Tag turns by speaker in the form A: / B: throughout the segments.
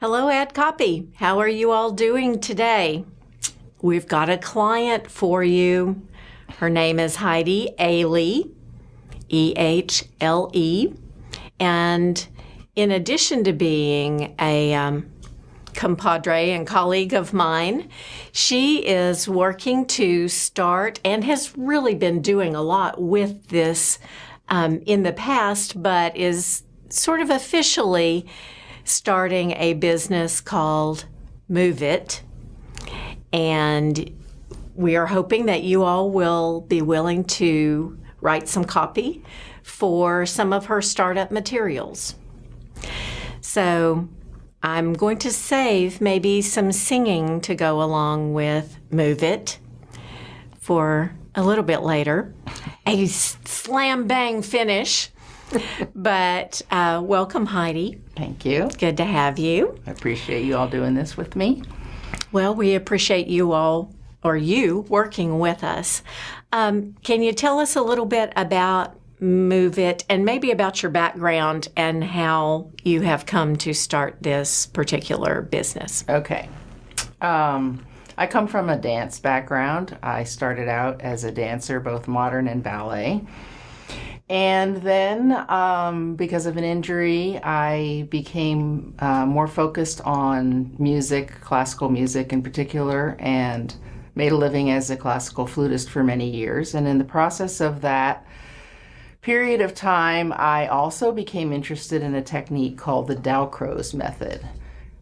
A: Hello, Ad Copy. How are you all doing today? We've got a client for you. Her name is Heidi Ehle, E-H-L-E. And in addition to being a compadre and colleague of mine, she is working to start and has really been doing a lot with this in the past, but is sort of officially starting a business called Move It. And we are hoping that you all will be willing to write some copy for some of her startup materials. So I'm going to save maybe some singing to go along with Move It for a little bit later. A slam bang finish. But welcome, Heidi.
B: Thank you.
A: Good to have you.
B: I appreciate you all doing this with me.
A: Well, we appreciate you all, or you, working with us. Can you tell us a little bit about Move It and maybe about your background and how you have come to start this particular business?
B: Okay. I come from a dance background. I started out as a dancer, both modern and ballet. And then, because of an injury, I became more focused on music, classical music in particular, and made a living as a classical flutist for many years. And in the process of that period of time, I also became interested in a technique called the Dalcroze method,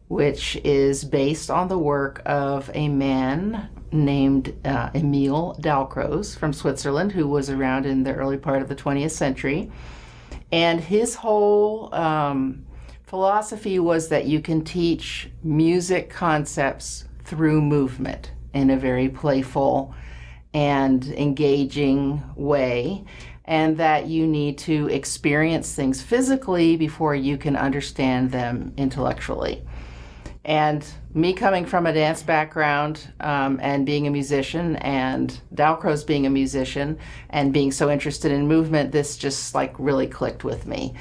B: which is based on the work of a man named Emil Dalcroze from Switzerland, who was around in the early part of the 20th century. And his whole philosophy was that you can teach music concepts through movement in a very playful and engaging way, and that you need to experience things physically before you can understand them intellectually. And me coming from a dance background and being a musician, and Dalcroze being a musician and being so interested in movement, this just really clicked with me.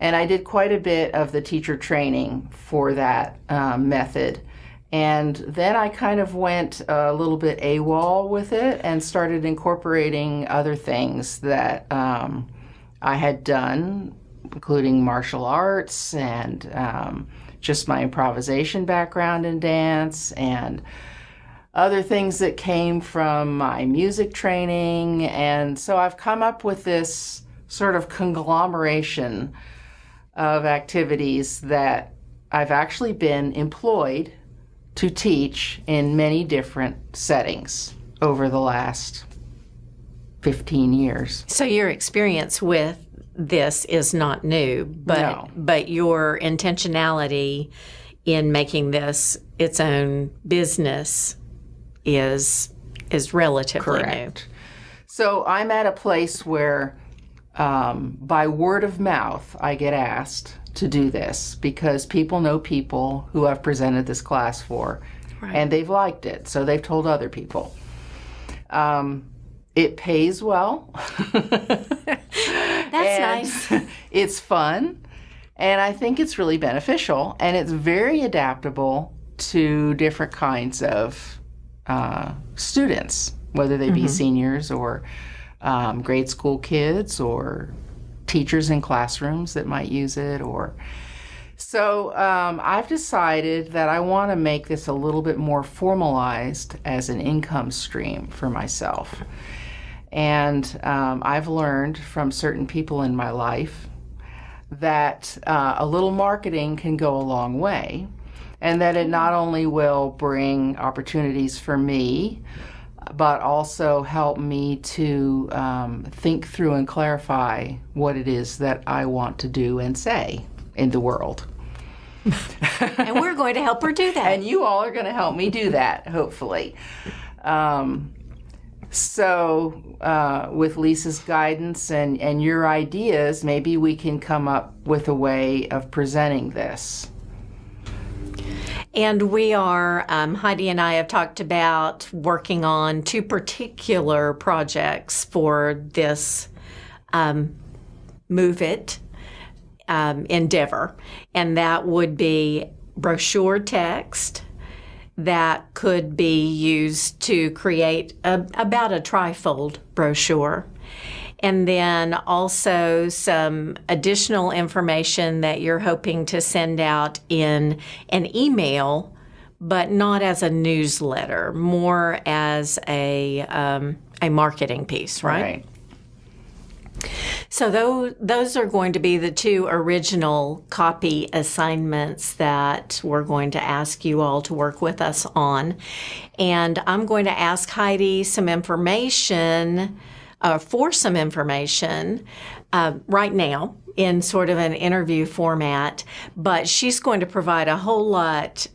B: And I did quite a bit of the teacher training for that method. And then I kind of went a little bit AWOL with it and started incorporating other things that I had done, including martial arts and just my improvisation background in dance and other things that came from my music training. And so I've come up with this sort of conglomeration of activities that I've actually been employed to teach in many different settings over the last 15 years.
A: So your experience with this is not new, but your intentionality in making this its own business is relatively
B: correct. New. So I'm at a place where by word of mouth I get asked to do this because people know people who I've presented this class for, right, and they've liked it, so they've told other people. It pays well.
A: That's nice.
B: It's fun, and I think it's really beneficial, and it's very adaptable to different kinds of students, whether they be seniors or grade school kids or teachers in classrooms that might use it. So I've decided that I want to make this a little bit more formalized as an income stream for myself. And I've learned from certain people in my life that a little marketing can go a long way, and that it not only will bring opportunities for me, but also help me to think through and clarify what it is that I want to do and say in the world.
A: And we're going to help her do that.
B: And you all are going to help me do that, hopefully. So with Lisa's guidance and your ideas, maybe we can come up with a way of presenting this.
A: And we are, Heidi and I have talked about working on two particular projects for this Move It endeavor. And that would be brochure text that could be used to create about a trifold brochure. And then also some additional information that you're hoping to send out in an email, but not as a newsletter, more as a marketing piece, right?
B: Right.
A: So those are going to be the two original copy assignments that we're going to ask you all to work with us on. And I'm going to ask Heidi some information, for some information right now in sort of an interview format, but she's going to provide a whole lot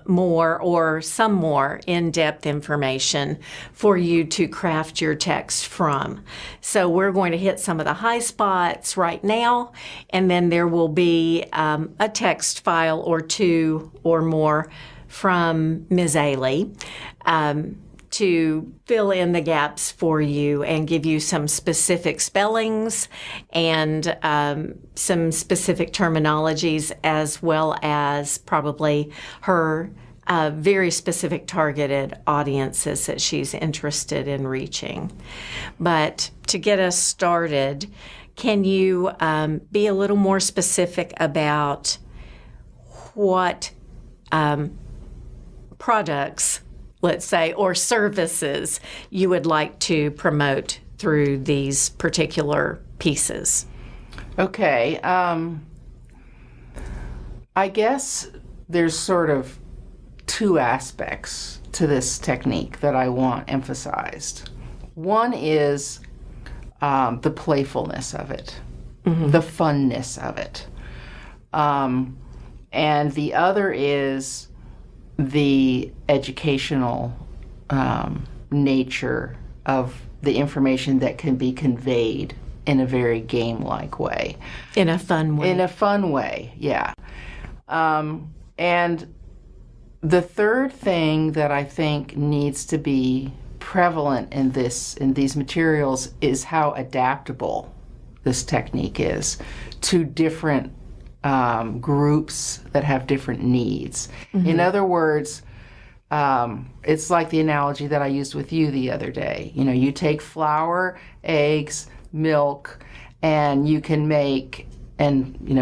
A: more or some more in-depth information for you to craft your text from. So we're going to hit some of the high spots right now, and then there will be a text file or two or more from Ms. Ehle to fill in the gaps for you and give you some specific spellings and some specific terminologies, as well as probably her very specific targeted audiences that she's interested in reaching. But to get us started, can you be a little more specific about what products, let's say, or services you would like to promote through these particular pieces?
B: Okay. I guess there's sort of two aspects to this technique that I want emphasized. One is the playfulness of it, the funness of it. And the other is the educational nature of the information that can be conveyed in a very game-like way.
A: In a fun way.
B: In a fun way, yeah. And the third thing that I think needs to be prevalent in these materials is how adaptable this technique is to different groups that have different needs. In other words, it's like the analogy that I used with you the other day. You know, you take flour, eggs, milk, and you can make,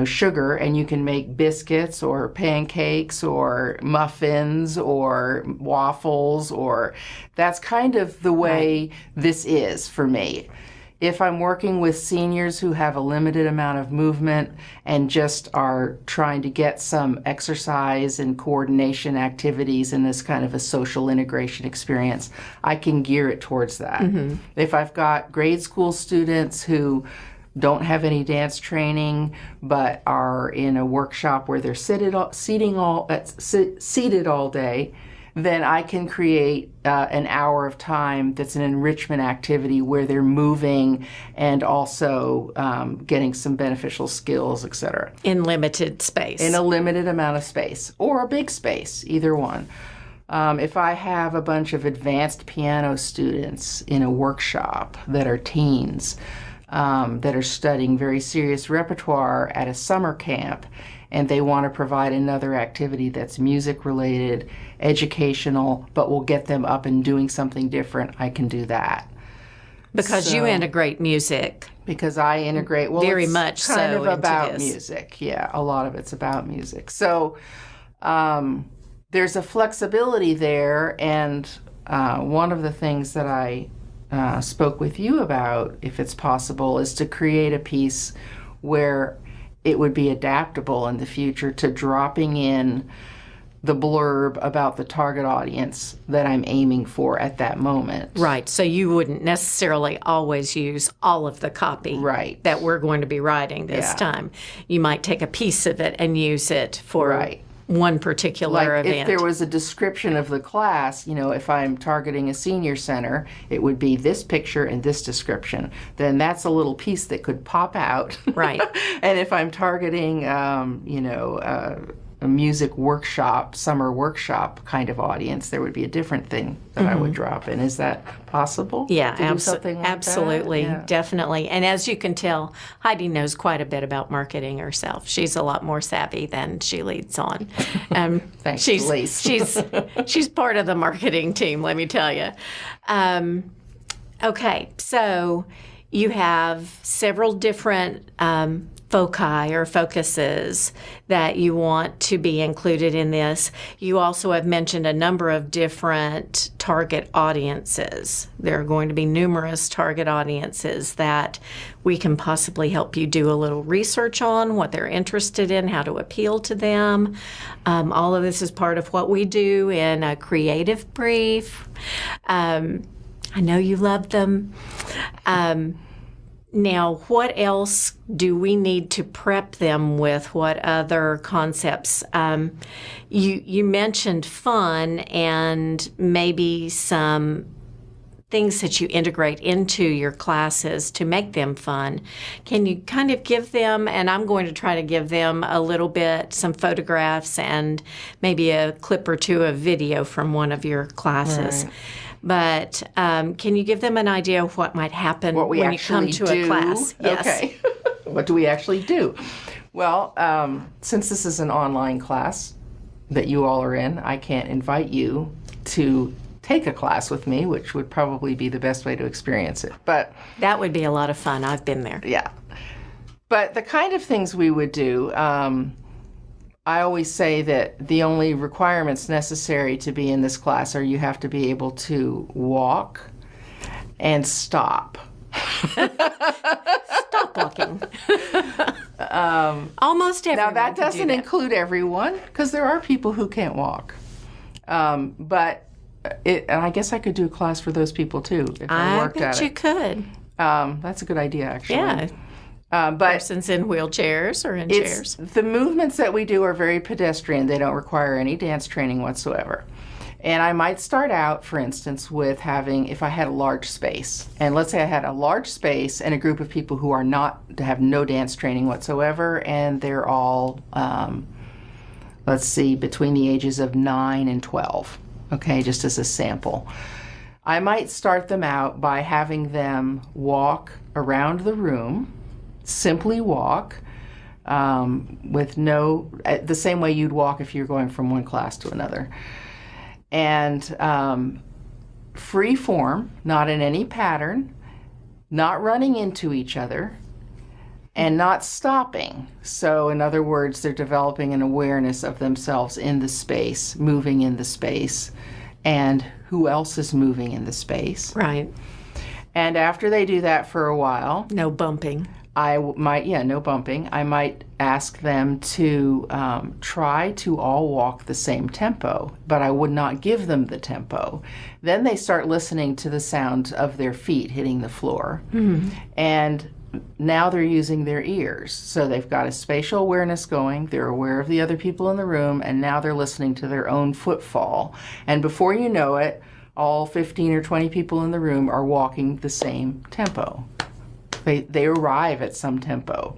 B: sugar, and you can make biscuits or pancakes or muffins or waffles, or that's kind of the way this is for me. If I'm working with seniors who have a limited amount of movement and just are trying to get some exercise and coordination activities in this kind of a social integration experience, I can gear it towards that. If I've got grade school students who don't have any dance training but are in a workshop where they're seated all day, then I can create an hour of time that's an enrichment activity where they're moving and also getting some beneficial skills, etc.
A: In limited space.
B: In a limited amount of space, or a big space, either one. If I have a bunch of advanced piano students in a workshop that are teens, that are studying very serious repertoire at a summer camp, and they want to provide another activity that's music-related, educational, but will get them up and doing something different, I can do that.
A: Because you integrate music.
B: Because I integrate,
A: very much so,
B: kind of about
A: into this.
B: Music. Yeah, a lot of it's about music. So there's a flexibility there, and one of the things that I spoke with you about, if it's possible, is to create a piece where it would be adaptable in the future to dropping in the blurb about the target audience that I'm aiming for at that moment.
A: Right. So you wouldn't necessarily always use all of the copy that we're going to be writing this time. You might take a piece of it and use it for one particular event.
B: If there was a description of the class, if I'm targeting a senior center, it would be this picture and this description. Then that's a little piece that could pop out.
A: Right.
B: And if I'm targeting, a a music workshop, summer workshop kind of audience, there would be a different thing that I would drop in. Is that possible?
A: Yeah,
B: to do something like
A: absolutely,
B: that? Yeah.
A: definitely. And as you can tell, Heidi knows quite a bit about marketing herself. She's a lot more savvy than she leads on.
B: Thanks,
A: Lise. she's part of the marketing team, let me tell you. Okay, so you have several different foci or focuses that you want to be included in this. You also have mentioned a number of different target audiences. There are going to be numerous target audiences that we can possibly help you do a little research on, what they're interested in, how to appeal to them. All of this is part of what we do in a creative brief. I know you love them. Now, what else do we need to prep them with? What other concepts? You mentioned fun and maybe some things that you integrate into your classes to make them fun. Can you kind of give them, and I'm going to try to give them a little bit, some photographs and maybe a clip or two of video from one of your classes.
B: Right.
A: But can you give them an idea of what might happen when you come to a class?
B: Yes. Okay. What do we actually do? Well, since this is an online class that you all are in, I can't invite you to take a class with me, which would probably be the best way to experience it. But
A: that would be a lot of fun. I've been there.
B: Yeah. But the kind of things we would do, I always say that the only requirements necessary to be in this class are you have to be able to walk and stop.
A: Stop walking. Almost everyone.
B: Now, that doesn't include everyone, because there are people who can't walk. But and I guess I could do a class for those people, too, if I worked at it.
A: I bet you could.
B: That's a good idea, actually.
A: Yeah.
B: But
A: persons in wheelchairs or in chairs.
B: The movements that we do are very pedestrian. They don't require any dance training whatsoever. And I might start out, for instance, with having, if I had a large space, and let's say I had a large space and a group of people who are not, have no dance training whatsoever, and they're all, let's see, between the ages of 9 and 12, okay, just as a sample. I might start them out by having them walk around the room, simply walk, with the same way you'd walk if you're going from one class to another. And free form, not in any pattern, not running into each other, and not stopping. So in other words, they're developing an awareness of themselves in the space, moving in the space, and who else is moving in the space.
A: Right.
B: And after they do that for a while...
A: No bumping.
B: No bumping. I might ask them to try to all walk the same tempo, but I would not give them the tempo. Then they start listening to the sound of their feet hitting the floor. Mm-hmm. And now they're using their ears. So they've got a spatial awareness going, they're aware of the other people in the room, and now they're listening to their own footfall. And before you know it, all 15 or 20 people in the room are walking the same tempo. They arrive at some tempo.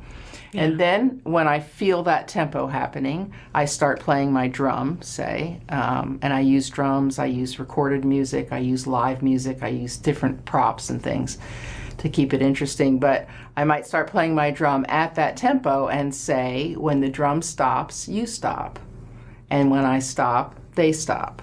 B: Yeah. And then when I feel that tempo happening, I start playing my drum, say, and I use drums, I use recorded music, I use live music, I use different props and things to keep it interesting. But I might start playing my drum at that tempo and say, when the drum stops, you stop. And when I stop, they stop.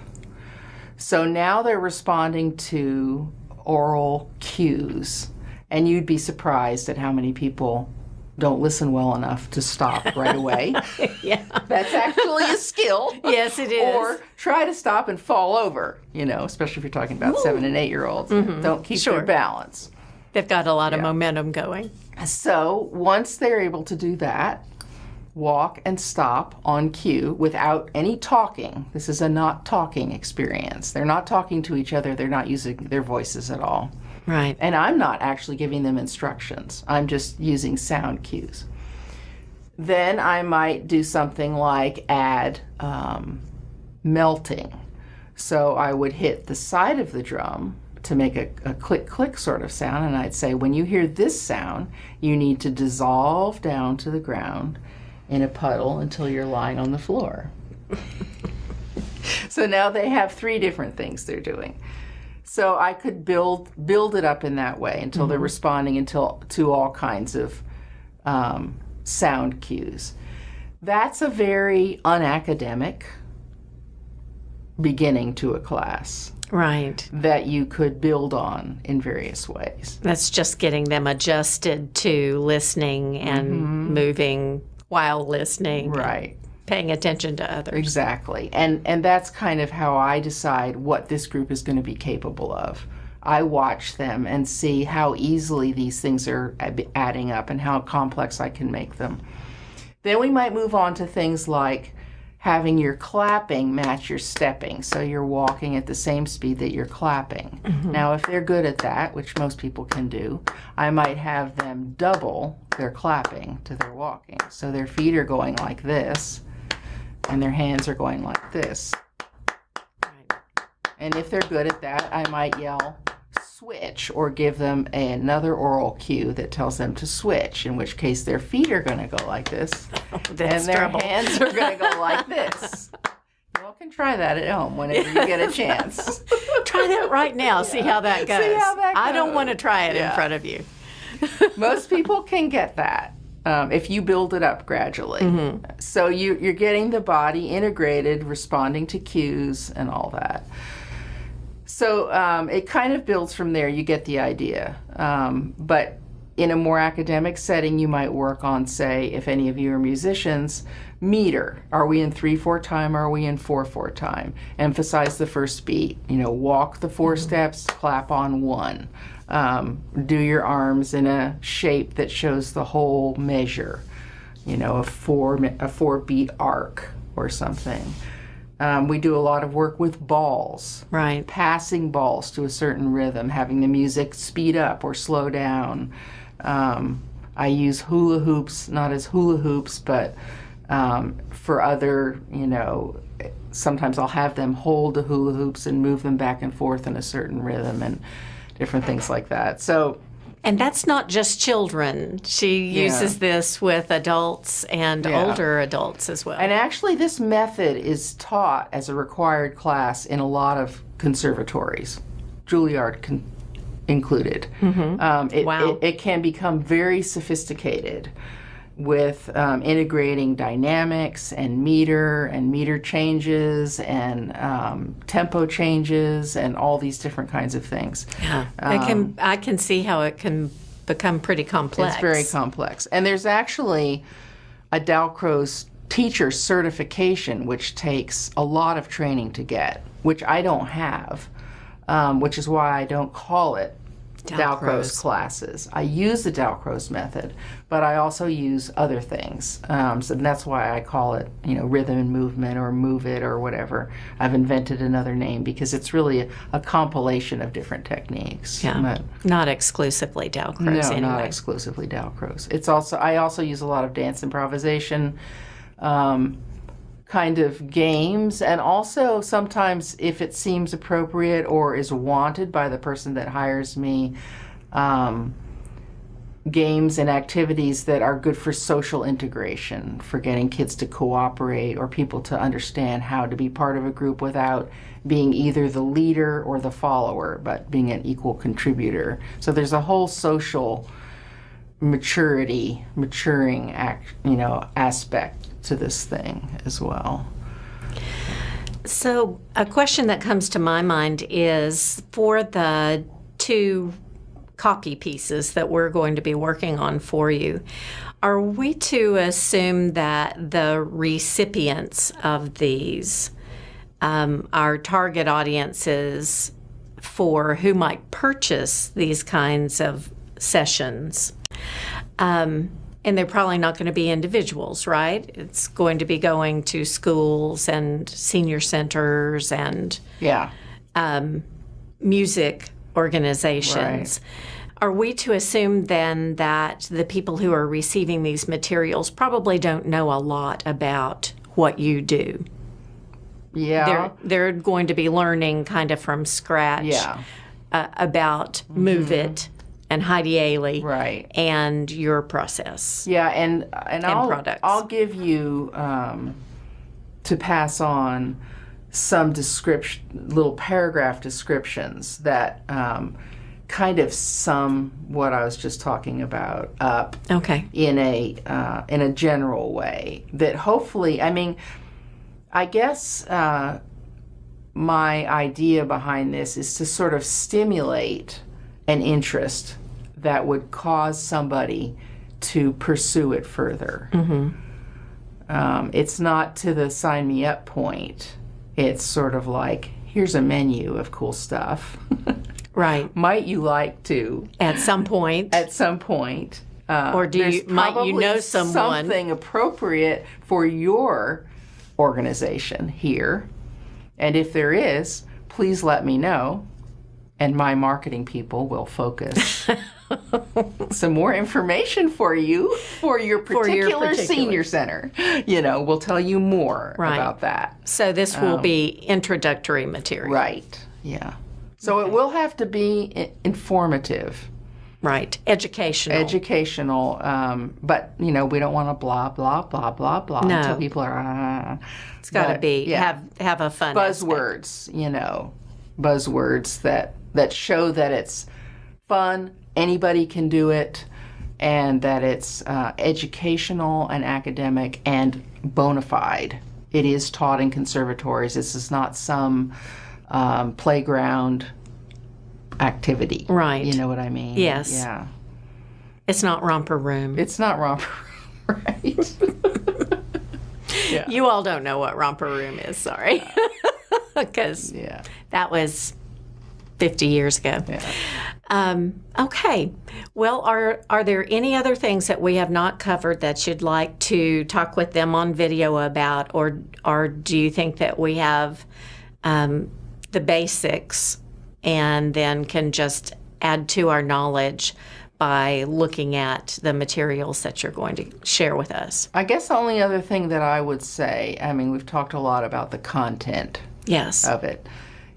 B: So now they're responding to oral cues. And you'd be surprised at how many people don't listen well enough to stop right away.
A: Yeah.
B: That's actually a skill.
A: Yes, it is.
B: Or try to stop and fall over, especially if you're talking about 7 and 8-year-olds. Mm-hmm. Don't keep their balance.
A: They've got a lot of momentum going.
B: So once they're able to do that, walk and stop on cue without any talking. This is a not talking experience. They're not talking to each other. They're not using their voices at all.
A: Right.
B: And I'm not actually giving them instructions. I'm just using sound cues. Then I might do something like add melting. So I would hit the side of the drum to make a click-click sort of sound, and I'd say, when you hear this sound, you need to dissolve down to the ground in a puddle until you're lying on the floor. So now they have 3 different things they're doing. So I could build it up in that way until they're responding to all kinds of sound cues. That's a very unacademic beginning to a class.
A: Right.
B: That you could build on in various ways.
A: That's just getting them adjusted to listening and moving while listening.
B: Right.
A: Paying attention to others.
B: Exactly. And that's kind of how I decide what this group is going to be capable of. I watch them and see how easily these things are adding up and how complex I can make them. Then we might move on to things like having your clapping match your stepping, so you're walking at the same speed that you're clapping. Now, if they're good at that, which most people can do, I might have them double their clapping to their walking. So their feet are going like this, and their hands are going like this.
A: Right.
B: And if they're good at that, I might yell, switch, or give them another oral cue that tells them to switch, in which case their feet are going to go like this, and their hands are going to go like this. You all can try that at home whenever you get a chance.
A: Try that right now. See how that goes.
B: See how that goes.
A: I don't want to try it in front of you.
B: Most people can get that if you build it up gradually. So you're getting the body integrated, responding to cues and all that. So it kind of builds from there. You get the idea. But in a more academic setting, you might work on, say, if any of you are musicians, meter. Are we in 3/4 time? Or are we in 4/4 time? Emphasize the first beat. Walk the 4 steps, clap on 1. Do your arms in a shape that shows the whole measure. A 4-beat arc or something. We do a lot of work with balls.
A: Right.
B: Passing balls to a certain rhythm, having the music speed up or slow down. I use hula hoops, not as hula hoops, but for other, sometimes I'll have them hold the hula hoops and move them back and forth in a certain rhythm and different things like that. So.
A: And that's not just children. She uses this with adults and older adults as well.
B: And actually, this method is taught as a required class in a lot of conservatories, Juilliard included.
A: Wow.
B: It can become very sophisticated with integrating dynamics and meter changes and tempo changes and all these different kinds of things.
A: Yeah, I can see how it can become pretty complex.
B: It's very complex. And there's actually a Dalcroze teacher certification, which takes a lot of training to get, which I don't have, which is why I don't call it Dalcroze classes. I use the Dalcroze method, but I also use other things. So that's why I call it, rhythm and movement or move it or whatever. I've invented another name because it's really a compilation of different techniques.
A: Yeah, but not exclusively Dalcroze anyway.
B: Not exclusively Dalcroze. I also use a lot of dance improvisation kind of games, and also sometimes if it seems appropriate or is wanted by the person that hires me, games and activities that are good for social integration, for getting kids to cooperate or people to understand how to be part of a group without being either the leader or the follower, but being an equal contributor. So there's a whole social maturing aspect to this thing as well.
A: So a question that comes to my mind is, for the 2 copy pieces that we're going to be working on for you, are we to assume that the recipients of these, our target audiences for who might purchase these kinds of sessions, and they're probably not going to be individuals, right? It's going to be going to schools and senior centers and music organizations. Right. Are we to assume then that the people who are receiving these materials probably don't know a lot about what you do?
B: Yeah.
A: They're going to be learning kind of from scratch about Move It and Heidi Ehle,
B: Right.
A: and your process.
B: Yeah, and
A: products.
B: I'll give you to pass on some little paragraph descriptions that kind of sum what I was just talking about up.
A: Okay.
B: In a general way that hopefully, I mean, I guess my idea behind this is to sort of stimulate an interest that would cause somebody to pursue it further. It's not to the sign me up point. It's sort of like, here's a menu of cool stuff.
A: Right.
B: Might you like to?
A: At some point.
B: Or
A: might you know someone?
B: Something appropriate for your organization here. And if there is, please let me know. And my marketing people will focus some more information for you for your particular senior center. We'll tell you more about that.
A: So this will be introductory material.
B: Right. Yeah. So it will have to be informative.
A: Right. Educational.
B: But, we don't want to blah, blah, blah, blah, blah until people are...
A: It's got to be, have a fun
B: buzzwords, buzzwords that show that it's fun, anybody can do it, and that it's educational and academic and bona fide. It is taught in conservatories. This is not some playground activity.
A: Right.
B: You know what I mean?
A: Yes.
B: Yeah.
A: It's not romper room.
B: It's not romper room, right? Yeah.
A: You all don't know what romper room is, sorry. Because that was 50 years ago.
B: Yeah.
A: Okay. Well, are there any other things that we have not covered that you'd like to talk with them on video about, or do you think that we have the basics and then can just add to our knowledge by looking at the materials that you're going to share with us?
B: I guess the only other thing that I would say, I mean, we've talked a lot about the content of it,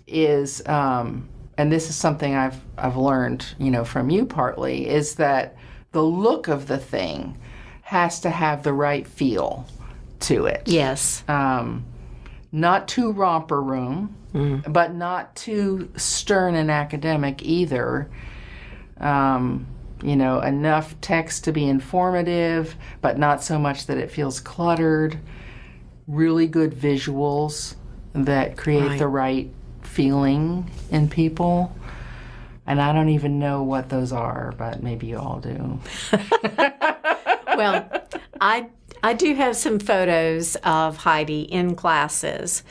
B: is, and this is something I've learned, from you partly, is that the look of the thing has to have the right feel to it.
A: Yes.
B: Not too romper room, but not too stern and academic either. Enough text to be informative, but not so much that it feels cluttered. Really good visuals that create the right feeling in people. And I don't even know what those are, but maybe you all do.
A: Well, I do have some photos of Heidi in classes,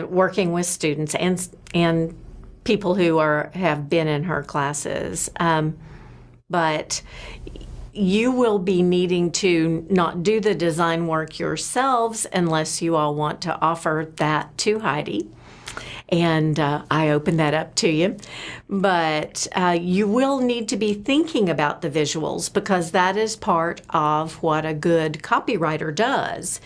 A: working with students and people who have been in her classes. But you will be needing to not do the design work yourselves unless you all want to offer that to Heidi. And I open that up to you. But you will need to be thinking about the visuals, because that is part of what a good copywriter does,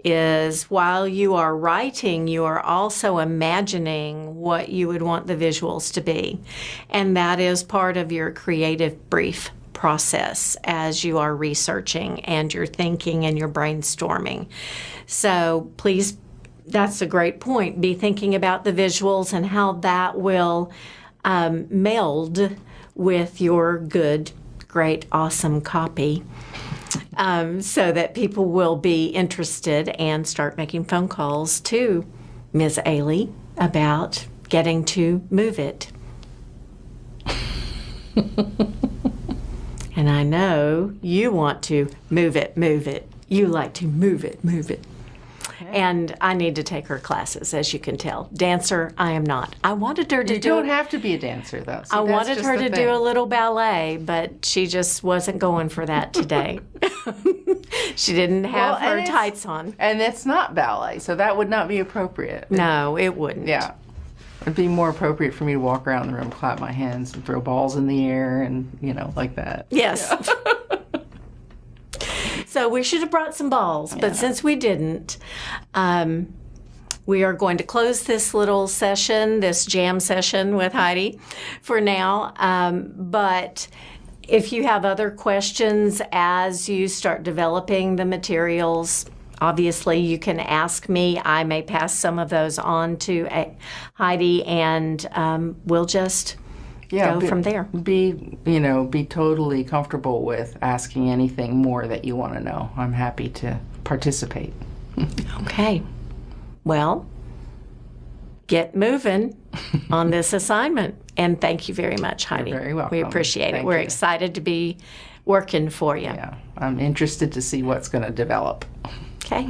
A: is while you are writing, you are also imagining what you would want the visuals to be. And that is part of your creative brief process as you are researching and you're thinking and you're brainstorming. So please, that's a great point. Be thinking about the visuals and how that will meld with your good, great, awesome copy. So that people will be interested and start making phone calls to Ms. Ehle about getting to move it. And I know you want to move it. You like to move it. And I need to take her classes, as you can tell. Dancer, I am not. I wanted her to
B: You don't have to be a dancer, though. See,
A: I wanted her to do a little ballet, but she just wasn't going for that today. She didn't have her tights on.
B: And it's not ballet, so that would not be appropriate.
A: No, it wouldn't.
B: Yeah. It'd be more appropriate for me to walk around the room, clap my hands, and throw balls in the air, and, like that.
A: Yes. Yeah. So we should have brought some balls, but since we didn't, we are going to close this little session, this jam session with Heidi for now. But if you have other questions as you start developing the materials, obviously you can ask me. I may pass some of those on to Heidi, and we'll just go from there.
B: Be totally comfortable with asking anything more that you want to know. I'm happy to participate.
A: Okay. Well, get moving on this assignment. And thank you very much, Heidi.
B: You're very welcome.
A: We appreciate it.
B: Thank
A: We're
B: you.
A: excited to be working for you.
B: Yeah, I'm interested to see what's going to develop.
A: Okay.